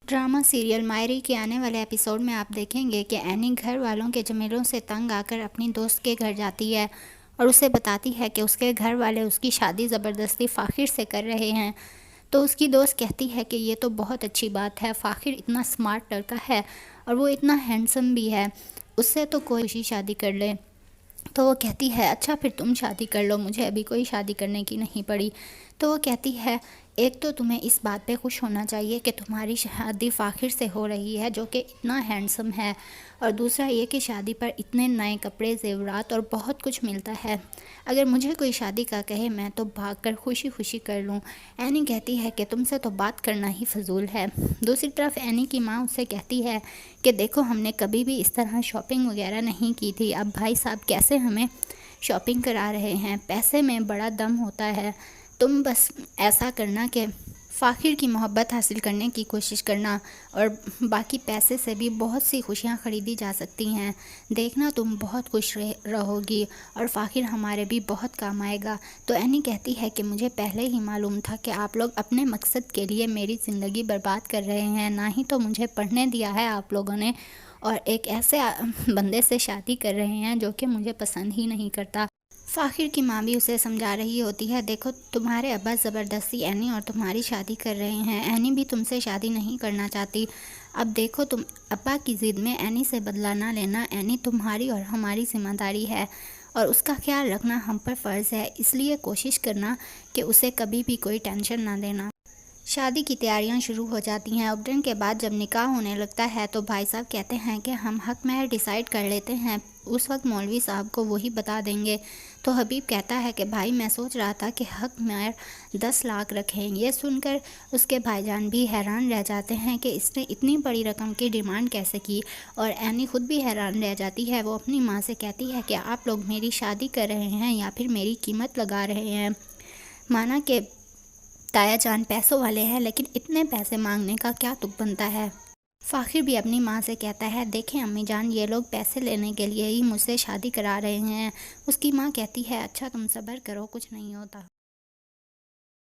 Drama serial मायरी के आने वाले एपिसोड में आप देखेंगे कि एनी घर वालों के झमेलों से तंग आकर अपनी दोस्त के घर जाती है और उसे बताती है कि उसके घर वाले उसकी शादी ज़बरदस्ती फ़ाखिर से कर रहे हैं। तो उसकी दोस्त कहती है कि ये तो बहुत अच्छी बात है, फ़ाखिर इतना स्मार्ट लड़का है और वो इतना हैंडसम भी है, उससे तो कोई खुशी शादी कर ले। तो वो कहती है अच्छा फिर तुम शादी कर लो, मुझे अभी कोई शादी करने की नहीं पड़ी। तो वो कहती है एक तो तुम्हें इस बात पे खुश होना चाहिए कि तुम्हारी शादी फ़ाखिर से हो रही है जो कि इतना हैंडसम है, और दूसरा ये कि शादी पर इतने नए कपड़े, ज़ेवरात और बहुत कुछ मिलता है। अगर मुझे कोई शादी का कहे मैं तो भागकर खुशी खुशी कर लूँ। एनी कहती है कि तुमसे तो बात करना ही फजूल है। दूसरी तरफ एनी की माँ उससे कहती है कि देखो हमने कभी भी इस तरह शॉपिंग वगैरह नहीं की थी, अब भाई साहब कैसे हमें शॉपिंग करा रहे हैं, पैसे में बड़ा दम होता है। तुम बस ऐसा करना कि फ़ाखिर की मोहब्बत हासिल करने की कोशिश करना और बाकी पैसे से भी बहुत सी खुशियाँ ख़रीदी जा सकती हैं। देखना तुम बहुत खुश रहोगी और फ़ाखिर हमारे भी बहुत काम आएगा। तो एनी कहती है कि मुझे पहले ही मालूम था कि आप लोग अपने मकसद के लिए मेरी ज़िंदगी बर्बाद कर रहे हैं, ना ही तो मुझे पढ़ने दिया है आप लोगों ने, और एक ऐसे बंदे से शादी कर रहे हैं जो कि मुझे पसंद ही नहीं करता। फ़ाखिर की माँ भी उसे समझा रही होती है देखो तुम्हारे अब्बा ज़बरदस्ती एनी और तुम्हारी शादी कर रहे हैं, एनी भी तुमसे शादी नहीं करना चाहती। अब देखो तुम अब्बा की ज़िद में एनी से बदला ना लेना, एनी तुम्हारी और हमारी ज़िम्मेदारी है और उसका ख्याल रखना हम पर फ़र्ज़ है, इसलिए कोशिश करना कि उसे कभी भी कोई टेंशन ना देना। शादी की तैयारियां शुरू हो जाती हैं। उपनयन के बाद जब निकाह होने लगता है तो भाई साहब कहते हैं कि हम हक महर डिसाइड कर लेते हैं, उस वक्त मौलवी साहब को वही बता देंगे। तो हबीब कहता है कि भाई मैं सोच रहा था कि हक महर 10 लाख रखें। ये सुनकर उसके भाईजान भी हैरान रह जाते हैं कि इसने इतनी बड़ी रकम की डिमांड कैसे की, और एनी खुद भी हैरान रह जाती है। वो अपनी माँ से कहती है कि आप लोग मेरी शादी कर रहे हैं या फिर मेरी कीमत लगा रहे हैं। माना कि ताया जान पैसों वाले हैं, लेकिन इतने पैसे मांगने का क्या तुक बनता है। फ़ाखिर भी अपनी माँ से कहता है देखें अम्मी जान, ये लोग पैसे लेने के लिए ही मुझसे शादी करा रहे हैं। उसकी माँ कहती है अच्छा तुम सब्र करो, कुछ नहीं होता।